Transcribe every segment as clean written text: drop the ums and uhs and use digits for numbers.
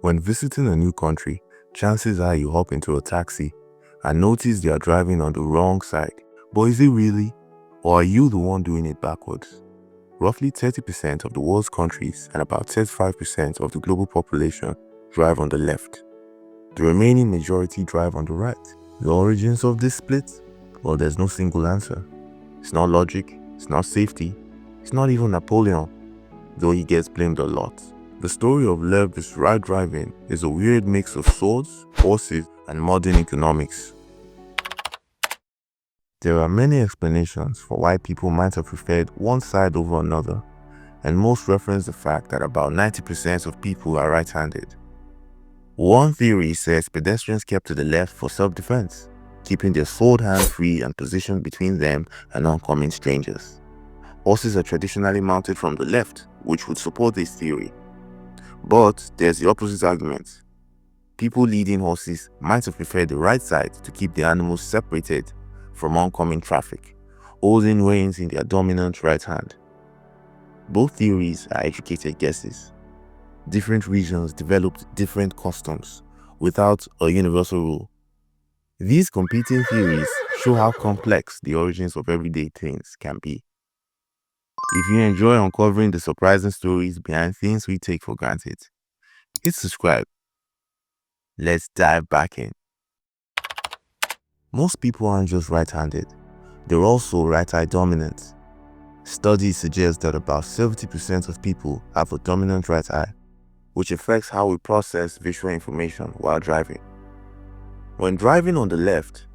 When visiting a new country, chances are you hop into a taxi and notice they are driving on the wrong side. But is it really? Or are you the one doing it backwards? Roughly 30% of the world's countries and about 35% of the global population drive on the left. The remaining majority drive on the right. The origins of this split? Well, there's no single answer. It's not logic, it's not safety, it's not even Napoleon, though he gets blamed a lot. The story of left versus right driving is a weird mix of swords, horses, and modern economics. There are many explanations for why people might have preferred one side over another, and most reference the fact that about 90% of people are right-handed. One theory says pedestrians kept to the left for self-defense, keeping their sword hand free and positioned between them and oncoming strangers. Horses are traditionally mounted from the left, which would support this theory. But there's the opposite argument. People leading horses might have preferred the right side to keep the animals separated from oncoming traffic, holding reins in their dominant right hand. Both theories are educated guesses. Different regions developed different customs without a universal rule. These competing theories show how complex the origins of everyday things can be. If you enjoy uncovering the surprising stories behind things we take for granted, hit subscribe. Let's dive back in. Most people aren't just right-handed, they're also right-eye dominant. Studies suggest that about 70% of people have a dominant right eye, which affects how we process visual information while driving. When driving on the left,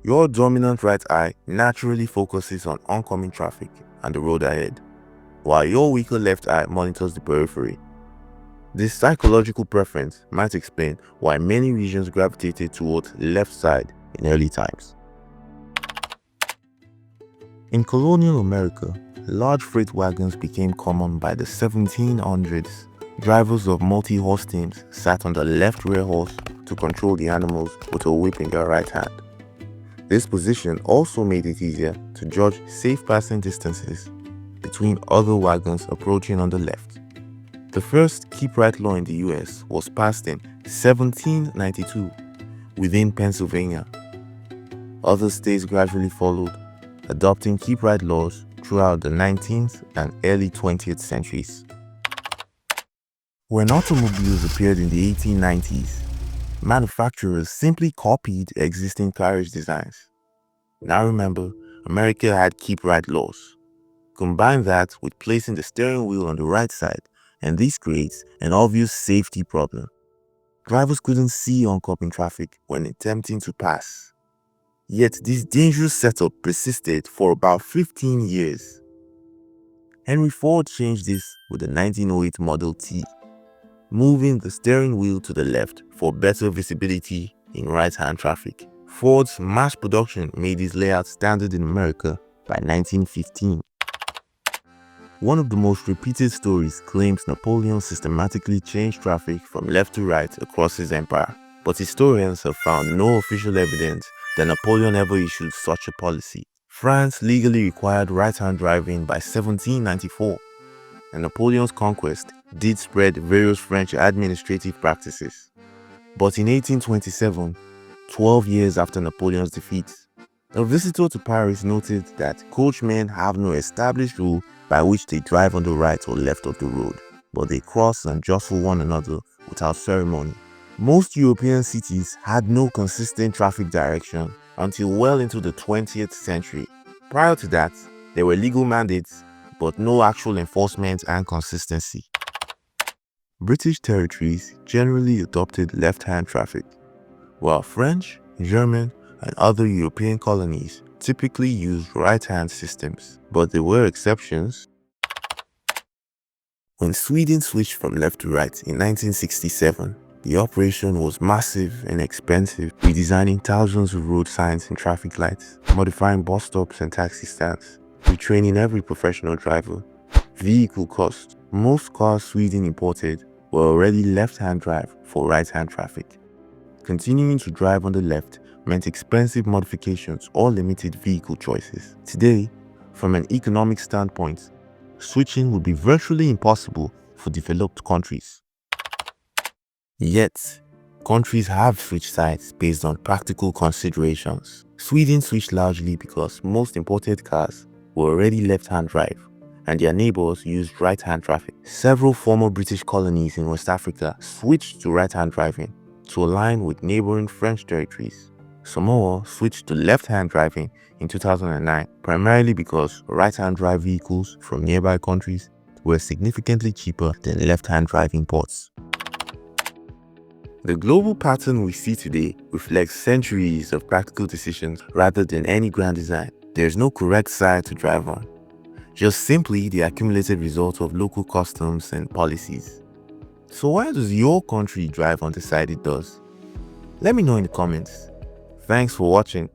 your dominant right eye naturally focuses on oncoming traffic and the road ahead, while your weaker left eye monitors the periphery. This psychological preference might explain why many regions gravitated towards the left side in early times. In colonial America, large freight wagons became common by the 1700s. Drivers of multi-horse teams sat on the left rear horse to control the animals with a whip in their right hand. This position also made it easier to judge safe passing distances between other wagons approaching on the left. The first keep right law in the US was passed in 1792 within Pennsylvania. Other states gradually followed, adopting keep right laws throughout the 19th and early 20th centuries. When automobiles appeared in the 1890s, manufacturers simply copied existing carriage designs. Now remember, America had keep right laws. Combine that with placing the steering wheel on the right side, and this creates an obvious safety problem. Drivers couldn't see oncoming traffic when attempting to pass. Yet this dangerous setup persisted for about 15 years. Henry Ford changed this with the 1908 Model T, moving the steering wheel to the left for better visibility in right-hand traffic. Ford's mass production made this layout standard in America by 1915. One of the most repeated stories claims Napoleon systematically changed traffic from left to right across his empire, but historians have found no official evidence that Napoleon ever issued such a policy. France legally required right-hand driving by 1794, and Napoleon's conquest did spread various French administrative practices. But in 1827, 12 years after Napoleon's defeat, a visitor to Paris noted that coachmen have no established rule by which they drive on the right or left of the road, but they cross and jostle one another without ceremony. Most European cities had no consistent traffic direction until well into the 20th century. Prior to that, there were legal mandates, but no actual enforcement and consistency. British territories generally adopted left-hand traffic, while French, German, and other European colonies typically used right-hand systems, but there were exceptions. When Sweden switched from left to right in 1967, the operation was massive and expensive, redesigning thousands of road signs and traffic lights, modifying bus stops and taxi stands, retraining every professional driver. Vehicle cost. Most cars Sweden imported were already left-hand drive for right-hand traffic. Continuing to drive on the left meant expensive modifications or limited vehicle choices. Today, from an economic standpoint, switching would be virtually impossible for developed countries. Yet, countries have switched sides based on practical considerations. Sweden switched largely because most imported cars were already left-hand drive, and their neighbors used right-hand traffic. Several former British colonies in West Africa switched to right-hand driving to align with neighboring French territories. Samoa switched to left-hand driving in 2009, primarily because right-hand drive vehicles from nearby countries were significantly cheaper than left-hand drive imports. The global pattern we see today reflects centuries of practical decisions rather than any grand design. There's no correct side to drive on, just simply the accumulated result of local customs and policies. So why does your country drive on the side it does? Let me know in the comments. Thanks for watching.